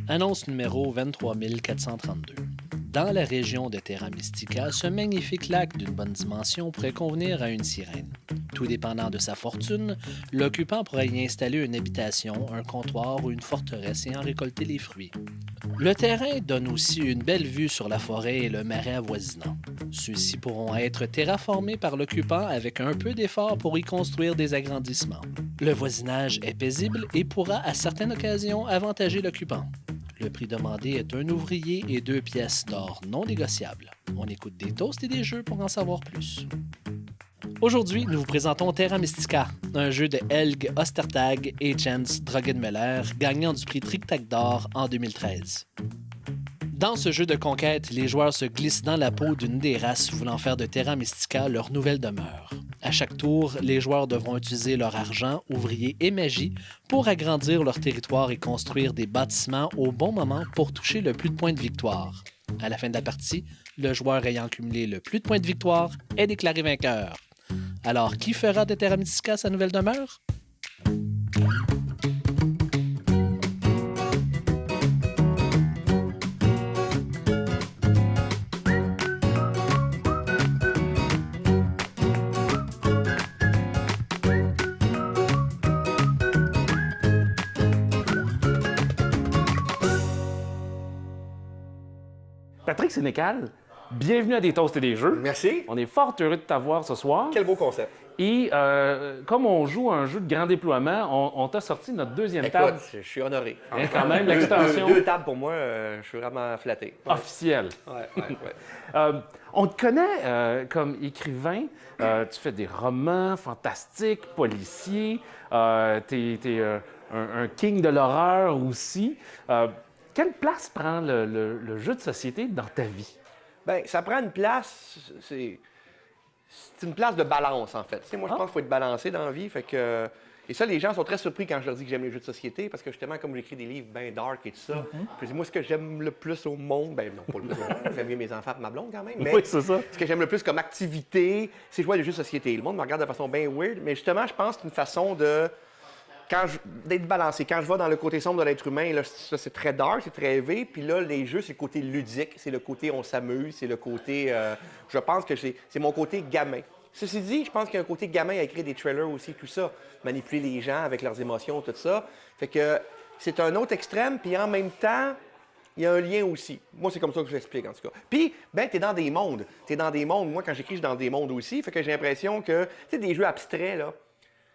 Annonce numéro 23432. Dans la région de Terra Mystica, ce magnifique lac d'une bonne dimension pourrait convenir à une sirène. Tout dépendant de sa fortune, l'occupant pourrait y installer une habitation, un comptoir ou une forteresse et en récolter les fruits. Le terrain donne aussi une belle vue sur la forêt et le marais avoisinant. Ceux-ci pourront être terraformés par l'occupant avec un peu d'effort pour y construire des agrandissements. Le voisinage est paisible et pourra à certaines occasions avantager l'occupant. Le prix demandé est un ouvrier et 2 pièces d'or non négociables. On écoute des toasts et des jeux pour en savoir plus. Aujourd'hui, nous vous présentons Terra Mystica, un jeu de Helge Ostertag et Jens Drogenmøller, gagnant du prix Tric-Tac d'or en 2013. Dans ce jeu de conquête, les joueurs se glissent dans la peau d'une des races voulant faire de Terra Mystica leur nouvelle demeure. À chaque tour, les joueurs devront utiliser leur argent, ouvriers et magie pour agrandir leur territoire et construire des bâtiments au bon moment pour toucher le plus de points de victoire. À la fin de la partie, le joueur ayant cumulé le plus de points de victoire est déclaré vainqueur. Alors, qui fera de Terra Mystica sa nouvelle demeure? Patrick Sénécal, bienvenue à Des Toasts et des Jeux. Merci. On est fort heureux de t'avoir ce soir. Quel beau concept. Et comme on joue un jeu de grand déploiement, on t'a sorti notre deuxième table. Écoute, je suis honoré. Quand même, l'extension Deux tables pour moi, je suis vraiment flatté. officielle. Ouais. On te connaît comme écrivain. Tu fais des romans fantastiques, policiers. Tu es un king de l'horreur aussi. Quelle place prend le jeu de société dans ta vie? Bien, ça prend une place, c'est une place de balance, en fait. Tu sais, moi, je pense qu'il faut être balancé dans la vie. Fait que, et ça, les gens sont très surpris quand je leur dis que j'aime les jeux de société, parce que justement, comme j'écris des livres bien dark et tout ça, puis moi, ce que j'aime le plus au monde, ben non, pas le plus au monde, j'aime mieux mes enfants et ma blonde quand même, mais Oui, c'est ça. ce que j'aime le plus comme activité, c'est jouer à des jeux de société. Le monde me regarde de façon bien weird, mais justement, je pense que c'est une façon de... d'être balancé. Quand je vais dans le côté sombre de l'être humain, là, ça, c'est très dark, c'est très élevé. Puis là, les jeux, c'est le côté ludique, c'est le côté on s'amuse, c'est le côté... je pense que c'est mon côté gamin. Ceci dit, je pense qu'il y a un côté gamin à écrire des trailers aussi, tout ça. Manipuler les gens avec leurs émotions, tout ça. Fait que c'est un autre extrême, puis en même temps, il y a un lien aussi. Moi, c'est comme ça que je l'explique, en tout cas. Puis, ben, t'es dans des mondes. T'es dans des mondes. Moi, quand j'écris, je suis dans des mondes aussi. Fait que j'ai l'impression que, tu sais, des jeux abstraits, là,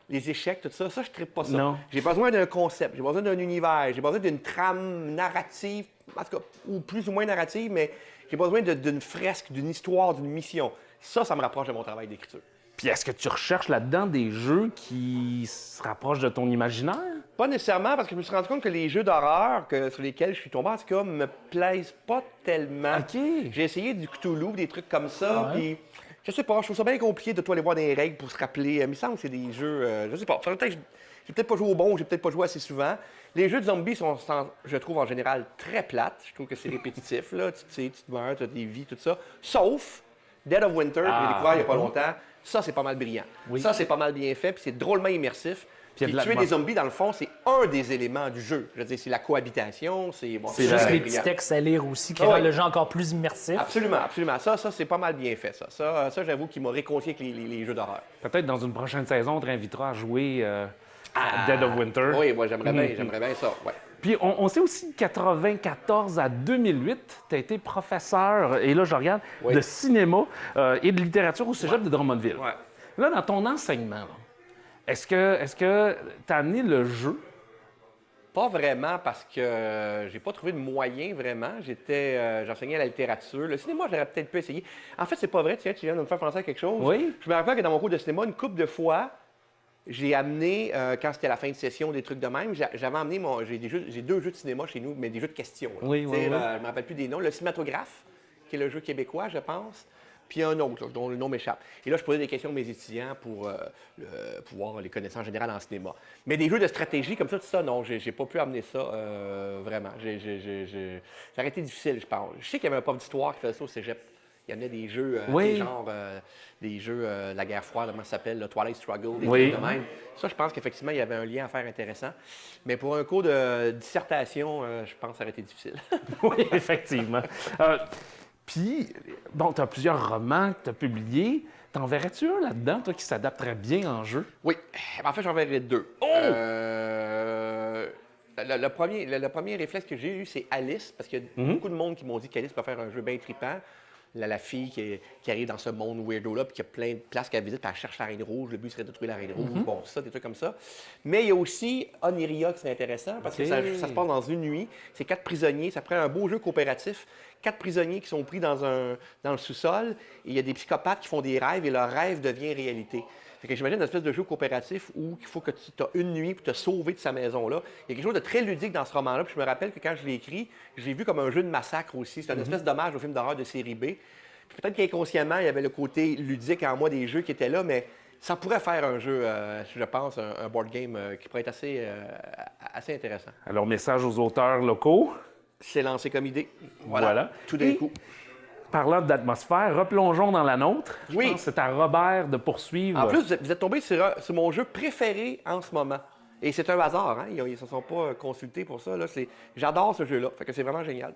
les échecs, tout ça, je ne trippe pas ça. Non. J'ai besoin d'un concept, j'ai besoin d'un univers, j'ai besoin d'une trame narrative, en tout cas, ou plus ou moins narrative, mais j'ai besoin d'une fresque, d'une histoire, d'une mission. Ça me rapproche de mon travail d'écriture. Puis est-ce que tu recherches là-dedans des jeux qui se rapprochent de ton imaginaire? Pas nécessairement, parce que je me suis rendu compte que les jeux d'horreur sur lesquels je suis tombé, en tout cas, me plaisent pas tellement. OK. J'ai essayé du Cthulhu, des trucs comme ça, puis... Je sais pas, je trouve ça bien compliqué de toi aller voir des règles pour se rappeler. Il me semble que c'est des jeux. Je sais pas. J'ai peut-être pas joué au bon, j'ai peut-être pas joué assez souvent. Les jeux de zombies sont, je trouve, en général, très plates. Je trouve que c'est répétitif, là. Tu sais, tu te meurs, tu as des vies, tout ça. Sauf Dead of Winter, que j'ai découvert il y a pas longtemps. Ça, c'est pas mal brillant. Oui. Ça, c'est pas mal bien fait, puis c'est drôlement immersif. Puis tuer des zombies, dans le fond, c'est un des éléments du jeu. Je veux dire, c'est la cohabitation, c'est... Bon, C'est juste les petits textes à lire aussi qui rendent le jeu encore plus immersif. Absolument, absolument. Ça, c'est pas mal bien fait, ça. Ça j'avoue qu'il m'a réconcilié avec les jeux d'horreur. Peut-être dans une prochaine saison, on te réinvitera à jouer à Dead of Winter. Oui, moi, j'aimerais bien ça, ouais. Puis on sait aussi que 94 à 2008, tu as été professeur, et là je regarde, de cinéma et de littérature au cégep de Drummondville. Ouais. Là, dans ton enseignement, là, est-ce que tu as amené le jeu? Pas vraiment, parce que j'ai pas trouvé de moyen, vraiment. J'enseignais la littérature. Le cinéma, j'aurais peut-être pu essayer. En fait, c'est pas vrai, tu viens de me faire penser à quelque chose. Oui. Je me rappelle que dans mon cours de cinéma, une couple de fois, j'ai amené, quand c'était la fin de session, des trucs de même, j'avais amené j'ai 2 jeux de cinéma chez nous, mais des jeux de questions. Là. Oui. Je me rappelle plus des noms. Le Cinématographe, qui est le jeu québécois, je pense. Puis un autre, là, dont le nom m'échappe. Et là, je posais des questions à mes étudiants pour pouvoir les connaissances générales en cinéma. Mais des jeux de stratégie comme ça, tout ça, non, j'ai pas pu amener ça, vraiment. Ça aurait été difficile, je pense. Je sais qu'il y avait un prof d'histoire qui faisait ça au cégep. Il y en a des jeux, Oui. tu sais, genre des jeux de la guerre froide, comment ça s'appelle, le Twilight Struggle, des Oui. trucs de même. Ça, je pense qu'effectivement, il y avait un lien à faire intéressant. Mais pour un cours de dissertation, je pense que ça aurait été difficile. Oui, effectivement. Puis, bon, tu as plusieurs romans que tu as publiés. T'en verrais-tu un là-dedans, toi, qui s'adapterait bien en jeu? Oui, en fait, j'en verrai deux. Oh! Le premier réflexe que j'ai eu, c'est Alice, parce qu'il y a beaucoup de monde qui m'ont dit qu'Alice peut faire un jeu bien trippant. La fille qui arrive dans ce monde weirdo-là, puis qui a plein de places qu'elle visite, puis elle cherche la Reine Rouge. Le but serait de trouver la Reine Rouge. Bon, ça, des trucs comme ça. Mais il y a aussi Oniria qui serait intéressant, parce que ça se passe dans une nuit. C'est 4 prisonniers. Ça prend un beau jeu coopératif. 4 prisonniers qui sont pris dans le sous-sol. Et il y a des psychopathes qui font des rêves, et leur rêve devient réalité. Fait que j'imagine une espèce de jeu coopératif où il faut que tu as une nuit pour te sauver de sa maison-là. Il y a quelque chose de très ludique dans ce roman-là. Puis je me rappelle que quand je l'ai écrit, je l'ai vu comme un jeu de massacre aussi. C'est une espèce d'hommage au film d'horreur de série B. Puis peut-être qu'inconsciemment, il y avait le côté ludique en moi des jeux qui étaient là, mais ça pourrait faire un jeu, je pense, un board game qui pourrait être assez intéressant. Alors, message aux auteurs locaux. C'est lancé comme idée. Voilà. Tout d'un coup. Parlant d'atmosphère, replongeons dans la nôtre. Je Oui. pense que c'est à Robert de poursuivre. En plus, vous êtes tombé sur mon jeu préféré en ce moment. Et c'est un hasard, hein? Ils ne se sont pas consultés pour ça. Là. J'adore ce jeu-là. Fait que c'est vraiment génial.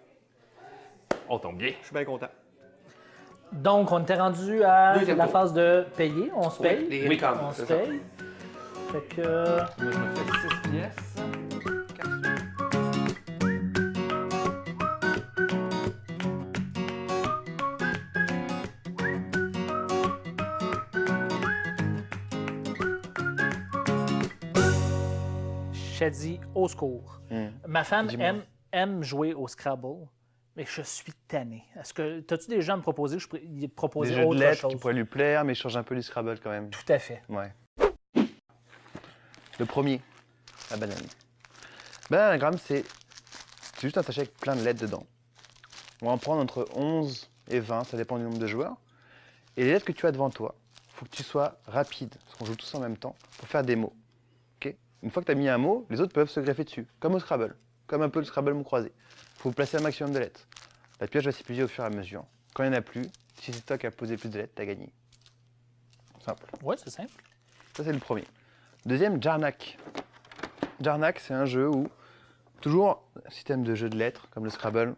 On tombe bien. Je suis bien content. Donc, on était rendu à Deuxième la tour. phase de payer. On se paye. Les incomes, On se c'est ça. paye. Fait que... Moi, je me fais 6 pièces. Shadi, au secours. Ma femme aime jouer au Scrabble, mais je suis tanné. Est-ce que as-tu déjà à me proposer que je pourrais Des proposer jeux de autre lettres chose? qui pourraient lui plaire, mais je change un peu du Scrabble quand même. Tout à fait. Ouais. Le premier, la banane. Anagramme, c'est juste un sachet avec plein de lettres dedans. On va en prendre entre 11 et 20, ça dépend du nombre de joueurs. Et les lettres que tu as devant toi, il faut que tu sois rapide, parce qu'on joue tous en même temps, pour faire des mots. Ok. Une fois que tu as mis un mot, les autres peuvent se greffer dessus, comme au Scrabble, comme un peu le Scrabble mot croisé. Il faut placer un maximum de lettres. La pioche va s'épuiser au fur et à mesure. Quand il n'y en a plus, si c'est toi qui as posé plus de lettres, tu as gagné. Simple. Oui, c'est simple. Ça, c'est le premier. Deuxième, Jarnac. Jarnac, c'est un jeu où, toujours système de jeu de lettres, comme le Scrabble,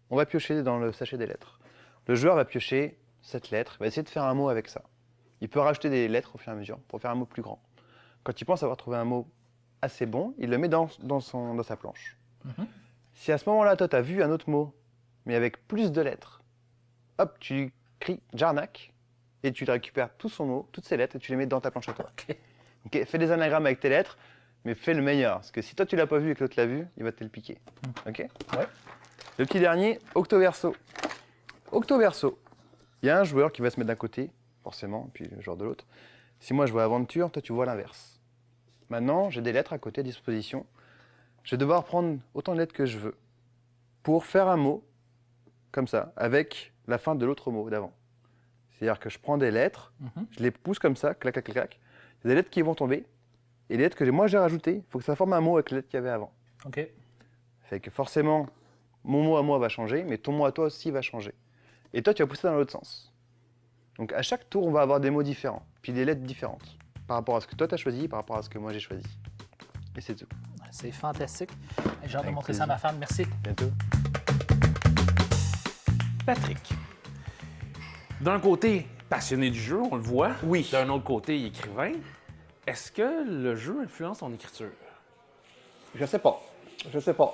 on va piocher dans le sachet des lettres. Le joueur va piocher cette lettre, va essayer de faire un mot avec ça. Il peut rajouter des lettres au fur et à mesure pour faire un mot plus grand. Quand il pense avoir trouvé un mot assez bon, il le met dans sa planche. Si à ce moment-là, toi, tu as vu un autre mot, mais avec plus de lettres, hop, tu cries Jarnac et tu récupères tout son mot, toutes ses lettres, et tu les mets dans ta planche à toi. Ok, fais des anagrammes avec tes lettres, mais fais le meilleur. Parce que si toi, tu l'as pas vu et que l'autre l'a vu, il va te le piquer. Ok. Ouais. Le petit dernier, Octoverso. Octoverso. Il y a un joueur qui va se mettre d'un côté, forcément, puis le joueur de l'autre. Si moi, je vois aventure, toi, tu vois l'inverse. Maintenant, j'ai des lettres à côté à disposition. Je vais devoir prendre autant de lettres que je veux pour faire un mot, comme ça, avec la fin de l'autre mot d'avant. C'est-à-dire que je prends des lettres, je les pousse comme ça, clac, clac, clac, clac. Il y a des lettres qui vont tomber, et les lettres que moi j'ai rajoutées, il faut que ça forme un mot avec les lettres qu'il y avait avant. OK. Fait que forcément, mon mot à moi va changer, mais ton mot à toi aussi va changer. Et toi, tu vas pousser dans l'autre sens. Donc à chaque tour, on va avoir des mots différents, puis des lettres différentes, par rapport à ce que toi tu as choisi, par rapport à ce que moi j'ai choisi. Et c'est tout. C'est fantastique. J'ai hâte de Avec montrer ça à ma femme. Merci. Bientôt. Patrick. D'un côté, passionné du jeu, on le voit. Oui. D'un autre côté, écrivain. Est-ce que le jeu influence ton écriture? Je sais pas. Je sais pas.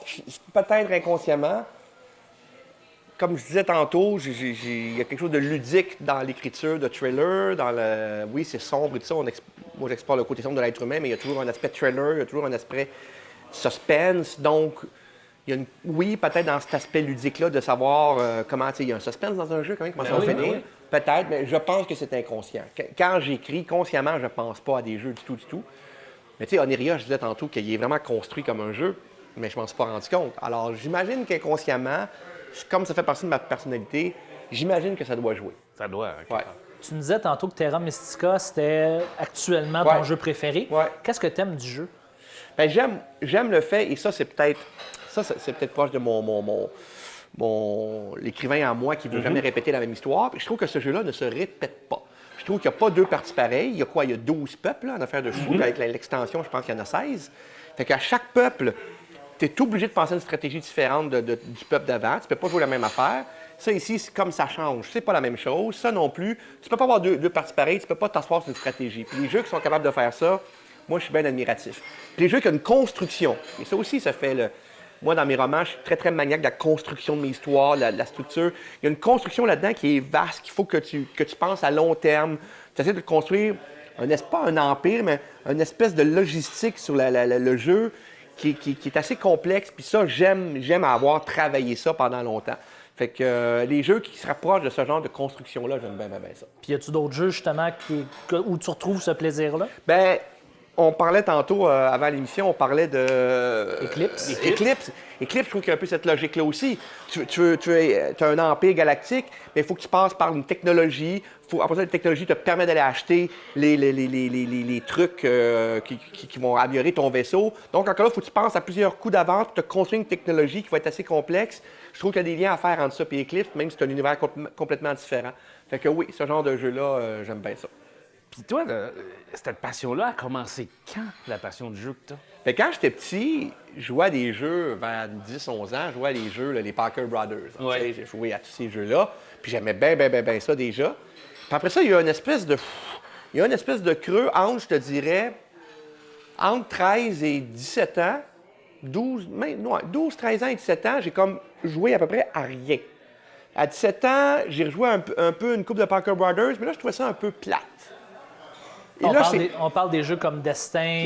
Peut-être inconsciemment. Comme je disais tantôt, il y a quelque chose de ludique dans l'écriture de thriller. Oui, c'est sombre et tout ça. Moi, j'explore le côté sombre de l'être humain, mais il y a toujours un aspect thriller, il y a toujours un aspect suspense. Donc, oui, peut-être dans cet aspect ludique-là, de savoir comment, il y a un suspense dans un jeu, quand même, comment ça va finir. oui. Peut-être, mais je pense que c'est inconscient. Quand j'écris, consciemment, je pense pas à des jeux du tout, du tout. Mais tu sais, Oniria, je disais tantôt qu'il est vraiment construit comme un jeu, mais je m'en suis pas rendu compte. Alors, j'imagine qu'inconsciemment, comme ça fait partie de ma personnalité, j'imagine que ça doit jouer. Ça doit. Ouais. Tu me disais tantôt que Terra Mystica, c'était actuellement ton Ouais. jeu préféré. Ouais. Qu'est-ce que tu aimes du jeu? Ben, j'aime le fait, et ça, c'est peut-être proche de l'écrivain en moi qui ne veut jamais répéter la même histoire. Puis je trouve que ce jeu-là ne se répète pas. Je trouve qu'il n'y a pas deux parties pareilles. Il y a quoi? Il y a 12 peuples là, en affaire de fou. Avec l'extension, je pense qu'il y en a 16. Fait qu'à chaque peuple, tu es obligé de penser à une stratégie différente du peuple d'avant. Tu ne peux pas jouer la même affaire. Ça, ici, c'est comme ça change. C'est pas la même chose. Ça non plus. Tu peux pas avoir deux parties pareilles. Tu peux pas t'asseoir sur une stratégie. Puis les jeux qui sont capables de faire ça, moi, je suis bien admiratif. Puis les jeux qui ont une construction. Et ça aussi, ça fait Moi, dans mes romans, je suis très, très maniaque de la construction de mes histoires, la structure. Il y a une construction là-dedans qui est vaste, qu'il faut que tu penses à long terme. Tu essaies de construire, pas un empire, mais une espèce de logistique sur le jeu qui est assez complexe. Puis ça, j'aime avoir travaillé ça pendant longtemps. Fait que les jeux qui se rapprochent de ce genre de construction-là, j'aime bien ça. Puis y a-tu d'autres jeux, justement, où tu retrouves ce plaisir-là? Bien, on parlait tantôt, avant l'émission, on parlait de... Eclipse. Eclipse, je trouve qu'il y a un peu cette logique-là aussi. Tu as un empire galactique, mais il faut que tu passes par une technologie. Après ça, la technologie te permet d'aller acheter les trucs qui vont améliorer ton vaisseau. Donc, encore là, il faut que tu penses à plusieurs coups d'avance pour te construire une technologie qui va être assez complexe. Je trouve qu'il y a des liens à faire entre ça et Eclipse, même si c'est un univers complètement différent. Fait que oui, ce genre de jeu-là, j'aime bien ça. Puis toi, cette passion-là a commencé quand, la passion du jeu que tu as? Fait que quand j'étais petit, je jouais à des jeux, vers 10-11 ans, je jouais à des jeux, là, les Parker Brothers. Ouais. Tu sais, j'ai joué à tous ces jeux-là, puis j'aimais bien ça déjà. Puis après ça, il y a une espèce de creux entre, je te dirais, entre 13 et 17 ans, 12, 13 ans et 17 ans, j'ai comme joué à peu près à rien. À 17 ans, j'ai rejoué un peu une coupe de Parker Brothers, mais là, je trouvais ça un peu plate. Et On parle des jeux comme Destin.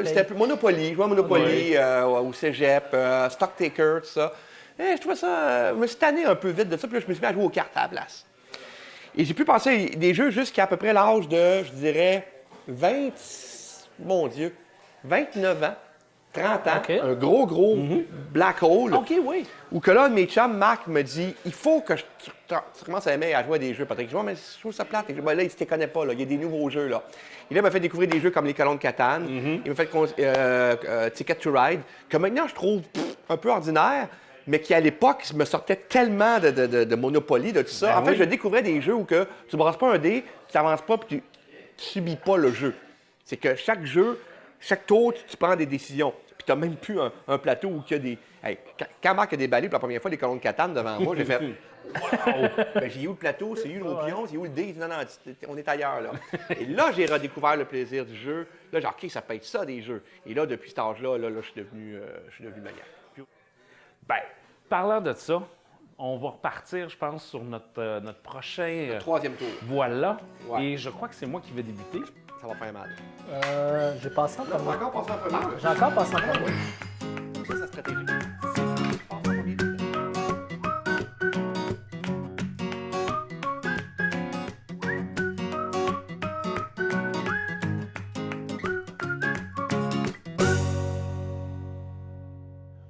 C'était Monopoly. Je jouais à Monopoly au cégep, Stocktaker, tout ça. Et je trouvais ça... je me suis tanné un peu vite de ça, puis là, je me suis mis à jouer aux cartes à la place. Et j'ai pu passer des jeux jusqu'à peu près l'âge de, je dirais, 29 ans, 30 ans, Okay. un gros black hole. OK, oui. Où que là, un de mes chums, Marc, me dit il faut que tu commences à aimer à jouer à des jeux, Patrick. Je dis mais je trouve ça plate. Je dis, là, il ne te connaît pas, là. Il y a des nouveaux jeux. Là. Et là, il m'a fait découvrir des jeux comme les Colons de Catane. Il m'a fait Ticket to Ride, que maintenant je trouve un peu ordinaire, mais qui à l'époque me sortait tellement de Monopoly, de tout ça. En fait, je découvrais des jeux où que tu ne brasses pas un dé, tu n'avances pas, puis tu subis pas le jeu. C'est que chaque jeu, chaque tour, tu prends des décisions. Puis tu n'as même plus un plateau où il y a des. Hey, quand Marc a déballé pour la première fois des colons de Catane devant moi, j'ai fait wow! Ben, j'ai eu le plateau, c'est eu nos pions, c'est eu le dé. Il dit, non, on est ailleurs, là. Et là, j'ai redécouvert le plaisir du jeu. Là, genre, OK, ça peut être ça, des jeux. Et là, depuis cet âge-là, je suis devenu maniaque. Bien, parlant de ça, on va repartir, je pense, sur notre prochain... Troisième tour. Voilà. Ouais. Et je crois que c'est moi qui vais débuter. Ça va faire mal. J'ai passé en On va premier. encore passer en premier. J'ai encore passé en premier. Ça, c'est la stratégie.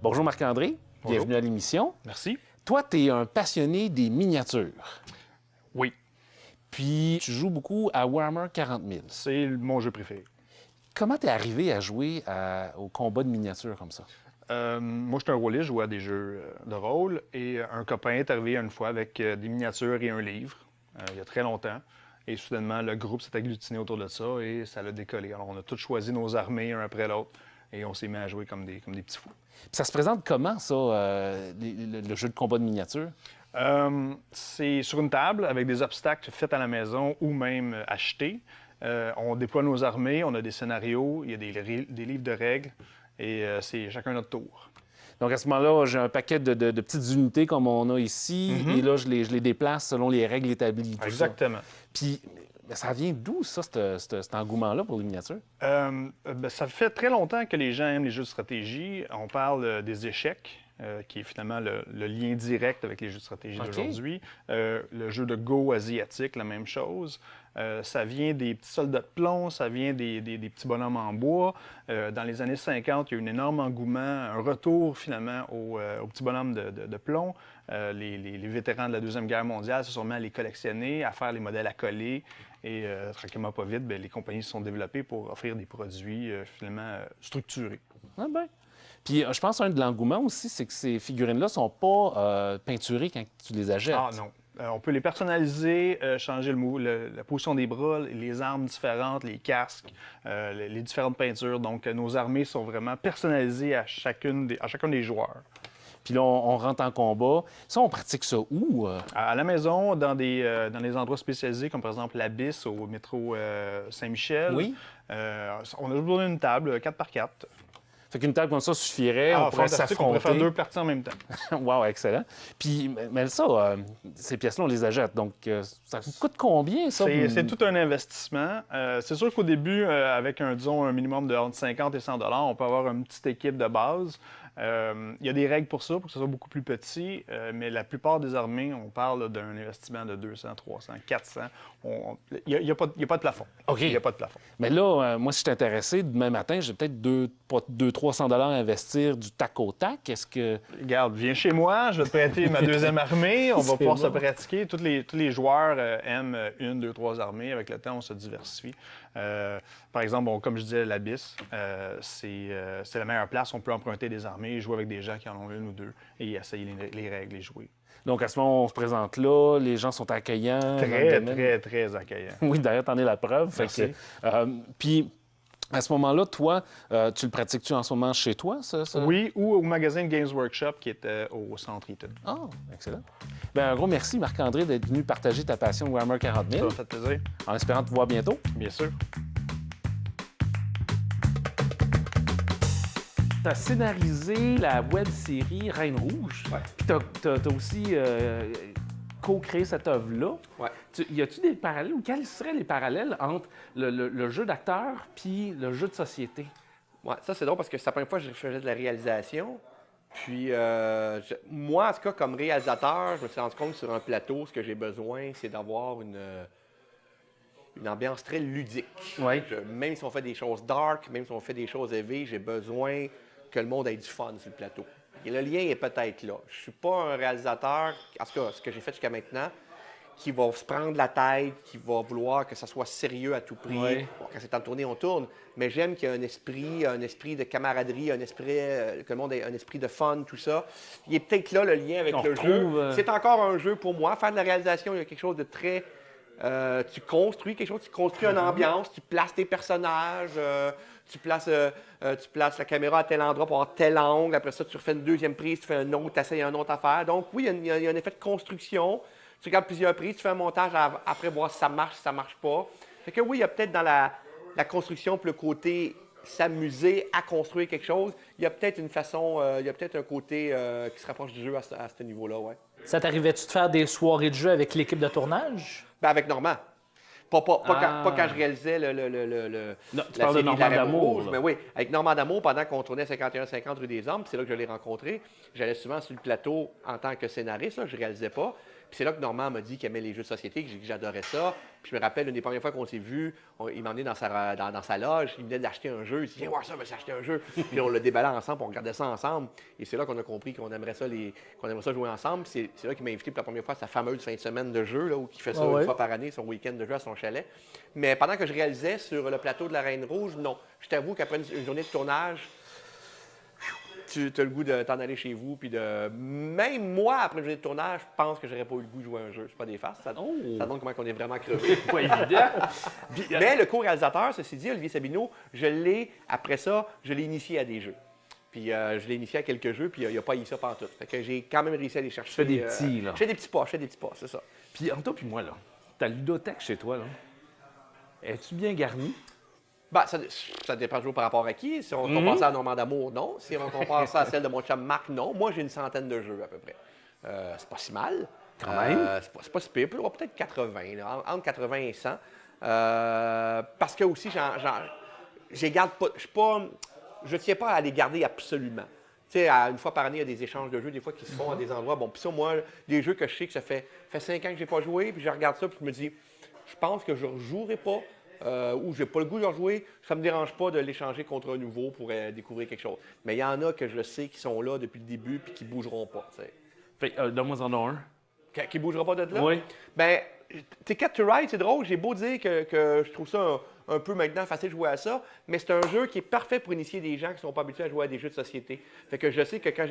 Bonjour Marc-André, bienvenue à l'émission. Merci. Toi, tu es un passionné des miniatures. Oui, Puis, tu joues beaucoup à Warhammer 40 000. c'est mon jeu préféré. Comment t'es arrivé à jouer au combat de miniatures comme ça? Moi, je suis un rôliste, je joue à des jeux de rôle et un copain est arrivé une fois avec des miniatures et un livre, il y a très longtemps. Et soudainement, le groupe s'est agglutiné autour de ça et ça l'a décollé. Alors, on a tous choisi nos armées un après l'autre et on s'est mis à jouer comme des petits fous. Puis ça se présente comment, ça, le jeu de combat de miniatures? C'est sur une table avec des obstacles faits à la maison ou même achetés. On déploie nos armées, on a des scénarios, il y a des livres de règles et c'est chacun notre tour. Donc, à ce moment-là, j'ai un paquet de petites unités comme on a ici, et là, je les déplace selon les règles établies. Tout Exactement. Ça. Puis, mais ça vient d'où, ça, cet engouement-là pour les miniatures? Ça fait très longtemps que les gens aiment les jeux de stratégie. On parle des échecs, qui est finalement le lien direct avec les jeux de stratégie d'aujourd'hui. Le jeu de Go asiatique, la même chose. Ça vient des petits soldats de plomb, ça vient des petits bonhommes en bois. Dans les années 50, il y a eu un énorme engouement, un retour finalement aux petits bonhommes de plomb. Les vétérans de la Deuxième Guerre mondiale se sont mis à les collectionner, à faire les modèles à coller. Et tranquillement, pas vite, les compagnies se sont développées pour offrir des produits finalement structurés. Ah ben. Puis je pense qu'un de l'engouement aussi, c'est que ces figurines-là sont pas peinturées quand tu les achètes. Ah non. On peut les personnaliser, changer la position des bras, les armes différentes, les casques, les différentes peintures. Donc, nos armées sont vraiment personnalisées à chacun des joueurs. Puis là, on rentre en combat. Ça, on pratique ça où? À la maison, dans des endroits spécialisés, comme par exemple l'Abysse au métro Saint-Michel. Oui. On a besoin d'une table 4x4. Fait qu'une table comme ça suffirait, on pourrait fantastique, on pourrait faire s'affronter. 2 parties en même temps. Wow, excellent. Puis, mais ça, ces pièces-là, on les achète. Donc, ça coûte combien, ça? C'est tout un investissement. C'est sûr qu'au début, avec un minimum de entre 50 et 100 $, on peut avoir une petite équipe de base. Il y a des règles pour ça, pour que ce soit beaucoup plus petit, mais la plupart des armées, on parle d'un investissement de 200, 300, 400. Il n'y a pas de plafond. OK. Il n'y a pas de plafond. Mais là, moi, si je suis intéressé, demain matin, j'ai peut-être 200-300 $ à investir du tac au tac. Est-ce que... Regarde, viens chez moi, je vais te prêter ma deuxième armée. On va pouvoir se pratiquer. Tous les joueurs aiment 1, 2, 3 armées. Avec le temps, on se diversifie. Par exemple, comme je disais, l'Abysse, c'est la meilleure place. On peut emprunter des armées, jouer avec des gens qui en ont 1 ou 2 et essayer les règles et jouer. Donc, à ce moment, on se présente là, les gens sont accueillants. Très accueillant. Oui, d'ailleurs, t'en es la preuve. Merci. Puis, à ce moment-là, toi, tu le pratiques-tu en ce moment chez toi, ça? Oui, ou au magazine Games Workshop qui est au Centre Eaton. Ah, excellent. Bien, un gros merci, Marc-André, d'être venu partager ta passion Warhammer 40 Ça 000, m'a fait plaisir. en espérant te voir bientôt. Bien sûr. Tu as scénarisé la web-série Reine Rouge. Ouais. Puis tu as aussi co-créé cette œuvre-là. Ouais. Y a-tu des parallèles ou quels seraient les parallèles entre le jeu d'acteur puis le jeu de société? Ouais, ça, c'est drôle parce que c'est la première fois que je faisais de la réalisation. Puis, moi, en tout cas, comme réalisateur, je me suis rendu compte que sur un plateau, ce que j'ai besoin, c'est d'avoir une ambiance très ludique. Oui. Même si on fait des choses dark, même si on fait des choses élevées, j'ai besoin que le monde ait du fun sur le plateau. Et le lien est peut-être là. Je suis pas un réalisateur, en tout cas, ce que j'ai fait jusqu'à maintenant, qui va se prendre la tête, qui va vouloir que ça soit sérieux à tout prix. Oui. Bon, quand c'est temps de tourner, on tourne. Mais j'aime qu'il y ait un esprit de camaraderie, que le monde ait un esprit de fun, tout ça. Il est peut-être là le lien avec On le retrouve, jeu. C'est encore un jeu pour moi. Faire de la réalisation, il y a quelque chose de très... tu construis quelque chose, tu construis une ambiance, tu places tes personnages, tu places la caméra à tel endroit pour avoir tel angle. Après ça, tu refais une deuxième prise, tu fais un autre, tu essaies une autre affaire. Donc oui, il y a un effet de construction. Tu regardes plusieurs prises, tu fais un montage après voir si ça marche pas. Fait que oui, il y a peut-être dans la construction puis le côté s'amuser à construire quelque chose, il y a peut-être une façon, il y a peut-être un côté qui se rapproche du jeu à ce niveau-là, ouais. Ça t'arrivait-tu de faire des soirées de jeu avec l'équipe de tournage? Ben avec Normand. Pas quand je réalisais Non, tu la parles de série Normand La Reine d'Amour, Rouge. là. Mais oui, avec Normand d'Amour, pendant qu'on tournait 51-50 rue des Hommes, c'est là que je l'ai rencontré. J'allais souvent sur le plateau en tant que scénariste, là, je réalisais pas. Puis c'est là que Normand m'a dit qu'il aimait les jeux de société, que j'adorais ça. Puis je me rappelle, une des premières fois qu'on s'est vus, il m'a emmené dans sa loge, il venait d'acheter un jeu, il dit « Viens voir ça, on va s'acheter un jeu ». Puis on l'a déballé ensemble, puis on regardait ça ensemble. Et c'est là qu'on a compris qu'on aimerait ça jouer ensemble. Puis c'est là qu'il m'a invité pour la première fois à sa fameuse fin de semaine de jeu, là, où il fait ça une fois par année, son week-end de jeu à son chalet. Mais pendant que je réalisais sur le plateau de la Reine Rouge, non. Je t'avoue qu'après une journée de tournage, tu as le goût de t'en aller chez vous, puis même moi, après une journée de tournage, je pense que j'aurais pas eu le goût de jouer à un jeu. C'est pas des farces, ça montre comment on est vraiment crevé. Pas évident. Mais le co-réalisateur, ceci dit, Olivier Sabino, après ça, je l'ai initié à des jeux. Puis je l'ai initié à quelques jeux, puis il n'a pas eu ça pantoute. Fait que j'ai quand même réussi à les chercher. Je fais des petits, là. Je fais des petits pas, c'est ça. Puis entre toi puis moi, là, ta ludothèque chez toi, là, es-tu bien garnie? Ben, ça dépend toujours par rapport à qui. Si on compare ça à Normand d'Amour, non. Si on compare ça à celle de mon chum Marc, non. Moi, j'ai une centaine de jeux à peu près. C'est pas si mal. Quand même. C'est pas si pire. Peut-être 80, là, entre 80 et 100. Parce que aussi, je garde pas. Je tiens pas à les garder absolument. Tu sais, une fois par année, il y a des échanges de jeux, des fois, qui se font à des endroits. Bon, puis ça, moi, des jeux que je sais que ça fait 5 ans que j'ai pas joué, puis je regarde ça, puis je me dis, je pense que je ne rejouerai pas. Ou j'ai pas le goût de rejouer, ça me dérange pas de l'échanger contre un nouveau pour découvrir quelque chose. Mais il y en a que je sais qui sont là depuis le début puis qui bougeront pas. Fait donne-moi en un. Qui bougera pas de là? Oui. Ben, Ticket to Ride, c'est drôle. J'ai beau dire que je trouve ça un peu maintenant facile de jouer à ça, mais c'est un jeu qui est parfait pour initier des gens qui ne sont pas habitués à jouer à des jeux de société. Fait que je sais que quand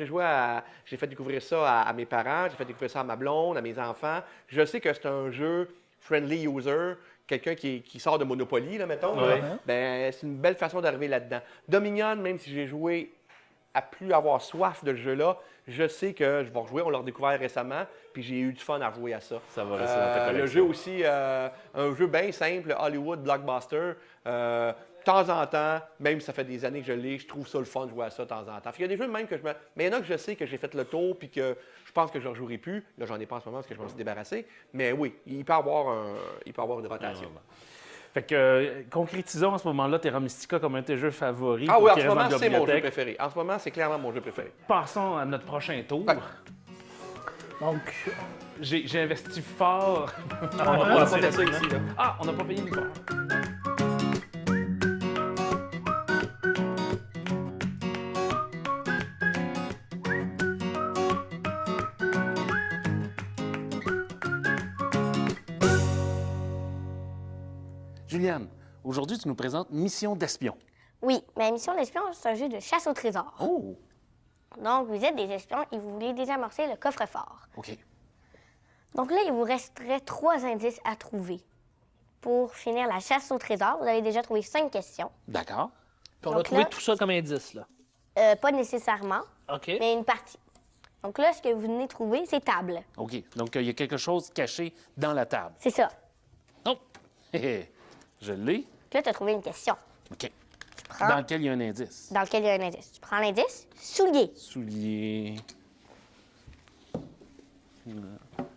j'ai fait découvrir ça à mes parents, j'ai fait découvrir ça à ma blonde, à mes enfants. Je sais que c'est un jeu friendly user, quelqu'un qui sort de Monopoly, là, mettons. Ouais. Ben, c'est une belle façon d'arriver là-dedans. Dominion, même si j'ai joué à plus avoir soif de ce jeu-là, je sais que je vais rejouer. On l'a redécouvert récemment, puis j'ai eu du fun à jouer à ça. Ça va rester dans ta collection. Le jeu aussi, un jeu bien simple, Hollywood Blockbuster. De temps en temps, même si ça fait des années que je l'ai, je trouve ça le fun de jouer à ça de temps en temps. Il y a des jeux même que mais il y en a que je sais que j'ai fait le tour, puis que je pense que je ne rejouerai plus. Là, j'en ai pas en ce moment parce que je m'en suis débarrassé. Mais oui, il peut avoir une rotation. Fait que, concrétisons en ce moment-là Terra Mystica comme un de tes jeux favoris. Ah pour oui, en qu'il ce reste dans moment, la c'est mon jeu bibliothèque. préféré. En ce moment, c'est clairement mon jeu préféré. Passons à notre prochain tour. Ouais. Donc, J'ai investi fort. On a pas fait ça ici, là. Ah, on n'a pas payé Nicolas. Juliane, aujourd'hui, tu nous présentes Mission d'espion. Oui, ma mission d'espion, c'est un jeu de chasse au trésor. Oh, Donc, vous êtes des espions et vous voulez désamorcer le coffre-fort. OK. Donc là, il vous resterait 3 indices à trouver. Pour finir la chasse au trésor, vous avez déjà trouvé 5 questions. D'accord. on a Donc trouvé là- tout ça comme indice, là. Pas nécessairement, OK. mais une partie. Donc là, ce que vous venez de trouver, c'est table. OK. Donc, il y a quelque chose caché dans la table. C'est ça. Oh! Hé, hé. Je l'ai. Donc là, tu as trouvé une question OK. prends- Dans lequel il y a un indice. dans lequel il y a un indice. Tu prends l'indice, soulier. Soulier.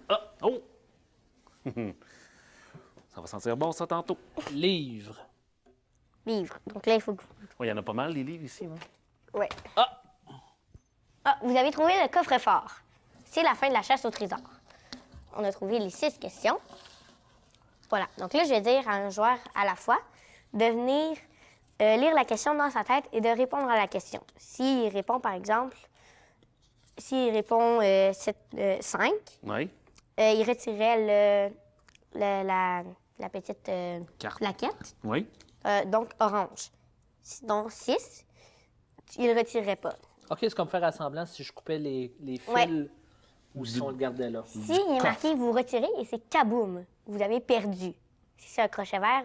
Ah! Oh! Ça va sentir bon, ça, tantôt. Livre. Livre. Donc là, il faut que... Il y en a pas mal, les livres, ici. Non? Ouais. Ah, vous avez trouvé le coffre-fort. C'est la fin de la chasse au trésor. On a trouvé les 6 questions. Voilà. Donc là, je vais dire à un joueur à la fois de venir lire la question dans sa tête et de répondre à la question. S'il répond, par exemple, 5, Oui. il retirerait la petite Carte. plaquette, Oui. donc orange. Sinon, 6, il ne retirerait pas. OK, c'est comme faire assemblant si je coupais les fils Ouais. ou si on le gardait là. Si il est marqué vous retirez et c'est kaboum, vous avez perdu. Si c'est un crochet vert,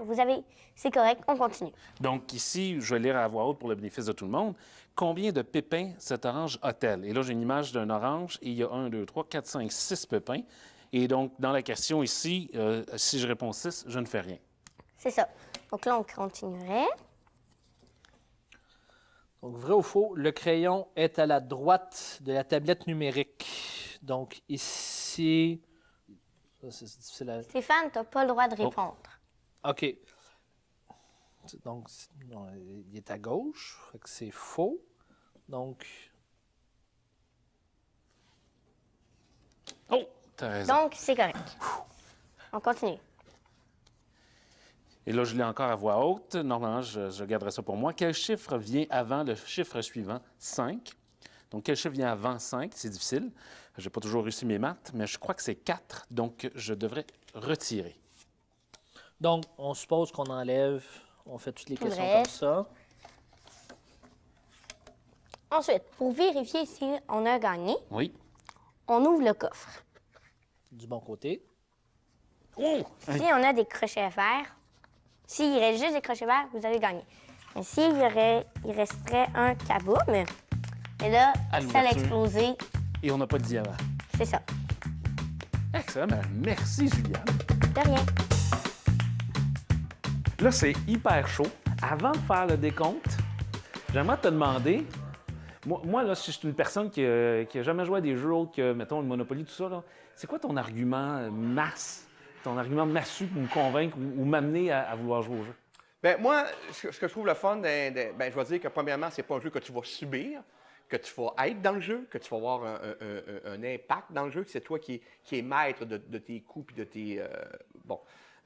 c'est correct, on continue. Donc, ici, je vais lire à voix haute pour le bénéfice de tout le monde. Combien de pépins cet orange a-t-elle? Et là, j'ai une image d'un orange et il y a 1, 2, 3, 4, 5, 6 pépins. Et donc, dans la question ici, si je réponds 6, je ne fais rien. C'est ça. Donc là, on continuerait. Donc, vrai ou faux, le crayon est à la droite de la tablette numérique. Donc, ici... Ça, c'est difficile à... Stéphane, tu n'as pas le droit de répondre. OK. Donc, non, il est à gauche, fait que c'est faux. Donc, Oh, t'as raison. Donc, c'est correct. On continue. Et là, je l'ai encore à voix haute. Normalement, je garderai ça pour moi. Quel chiffre vient avant le chiffre suivant? 5. Donc, quel chiffre vient avant 5? C'est difficile. Je n'ai pas toujours réussi mes maths, mais je crois que c'est 4. Donc, je devrais retirer. on suppose qu'on enlève, on fait toutes les Tout le questions reste. comme ça. Ensuite, pour vérifier si on a gagné, Oui. on ouvre le coffre. Du bon côté. Oh! Si on a des crochets verts, s'il reste juste des crochets verts, vous avez gagné. Mais il resterait un kaboum, et là, À ça l'ouverture. allait exploser. Et on n'a pas de diamant. C'est ça. Excellent. Ben, merci, Juliane. De rien. Là, c'est hyper chaud. Avant de faire le décompte, j'aimerais te demander, moi là, si je suis une personne qui a jamais joué à des jeux autres que, mettons, le Monopoly, tout ça, là, c'est quoi ton argument ton argument massu pour me convaincre ou m'amener à vouloir jouer au jeu? Ben moi, ce que je trouve le fun, ben, je vais dire que premièrement, c'est pas un jeu que tu vas subir, que tu vas être dans le jeu, que tu vas avoir un impact dans le jeu, que c'est toi qui es maître de tes coups puis de tes...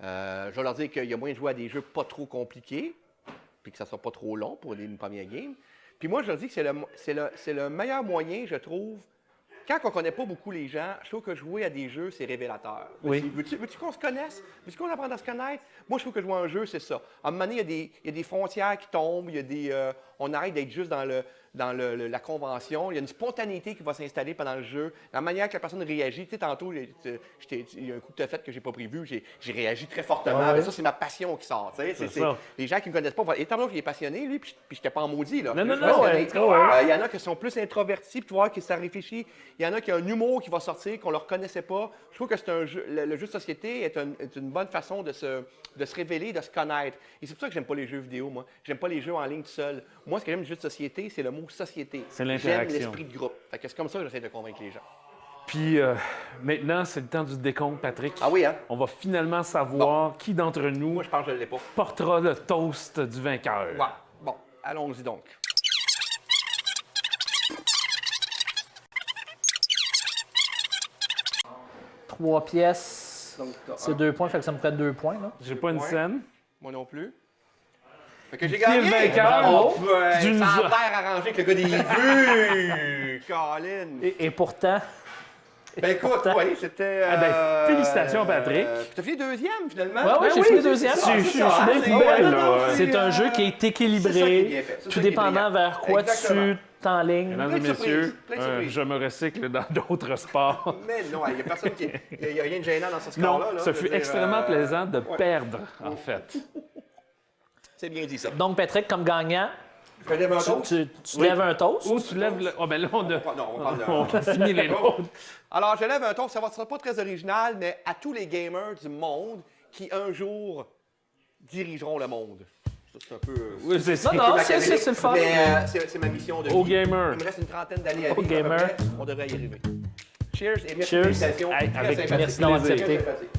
je vais leur dire qu'il y a moyen de jouer à des jeux pas trop compliqués, puis que ça sera pas trop long pour une première game. Puis moi, je leur dis que c'est le meilleur moyen, je trouve, quand on connaît pas beaucoup les gens, je trouve que jouer à des jeux, c'est révélateur. Oui. Veux-tu qu'on se connaisse? Veux-tu qu'on apprenne à se connaître? Moi, je trouve que jouer à un jeu, c'est ça. À un moment donné, il y a des frontières qui tombent, on arrête d'être juste dans la convention. Il y a une spontanéité qui va s'installer pendant le jeu. La manière que la personne réagit. Tu sais, tantôt, il y a un coup que tu as fait que j'ai pas prévu. J'ai réagi très fortement. Ouais. Mais ça, c'est ma passion qui sort. Tu sais. C'est ça. Les gens qui ne me connaissent pas vont. Étant donné qu'il est passionné, lui, puis je n'étais pas en maudit. Là. Non, non, Je non, pense ouais, qu'il y en a- ouais. il y en a qui sont plus introvertis, puis tu vois que ça réfléchit. Il y en a qui ont un humour qui va sortir, qu'on ne leur connaissait pas. Je trouve que c'est un jeu, le jeu de société est une bonne façon de se révéler, de se connaître. Et c'est pour ça que j'aime pas les jeux vidéo, moi. J'aime pas les jeux en ligne tout seul. Moi, ce que j'aime du jeu de société, c'est le mot société. C'est J'aime l'interaction. l'esprit de groupe. Fait que c'est comme ça que j'essaie de convaincre les gens. Puis maintenant, c'est le temps du décompte, Patrick. Ah oui, hein? On va finalement savoir qui d'entre nous Moi, je pense que je ne l'ai pas. portera le toast du vainqueur. Ouais. Bon, allons-y donc. Trois pièces. Donc, t'as C'est un. 2 points, fait que ça me ferait 2 points. Là. J'ai pas une Ouais. scène. Moi non plus. Fait que j'ai Qui est gagné! le vainqueur? Oh, ouais, Tu nous ça a as- l'air arrangé avec le gars des vues! Colin! Et pourtant. Ben écoute, pourtant- oui, c'était... Ah ben, félicitations, Patrick. T'as fini deuxième, finalement? Ouais, ouais, j'ai fini deuxième. c'est ça, Je c'est suis ça, bien c'est plus ça. belle, Non, là. non, C'est un jeu qui est c'est ça qui est équilibré, bien fait. C'est tout ça qui est dépendant brillant. vers quoi Exactement. tu t'enlignes. Mesdames Plein et de surprises, messieurs, plein de surprises. je me recycle dans d'autres sports. Mais non, il n'y a personne qui... Il n'y a rien de gênant dans ce Non, score-là. là. ce Je veux fut dire, extrêmement plaisant de ouais. perdre, en fait. C'est bien dit, ça. Donc, Patrick, comme gagnant, Je lève un tu, toast. tu Oui. lèves un toast. Ou tu lèves le... Oh, ben là, on a... Non, on parle de... On a fini les nôtres. Alors, je lève un toast, ça ne sera pas très original, mais à tous les gamers du monde qui, un jour, dirigeront le monde. Ça, c'est un peu... Oui, c'est Non, non, c'est le fun. Mais c'est ma mission de vie. Au gamer. Il me reste une trentaine d'années à Au vivre. à peu gamer. près. On devrait y arriver. Cheers et merci Cheers. de l'invitation. Hey, Très avec sympathique. merci d'avoir Très accepté. sympathique.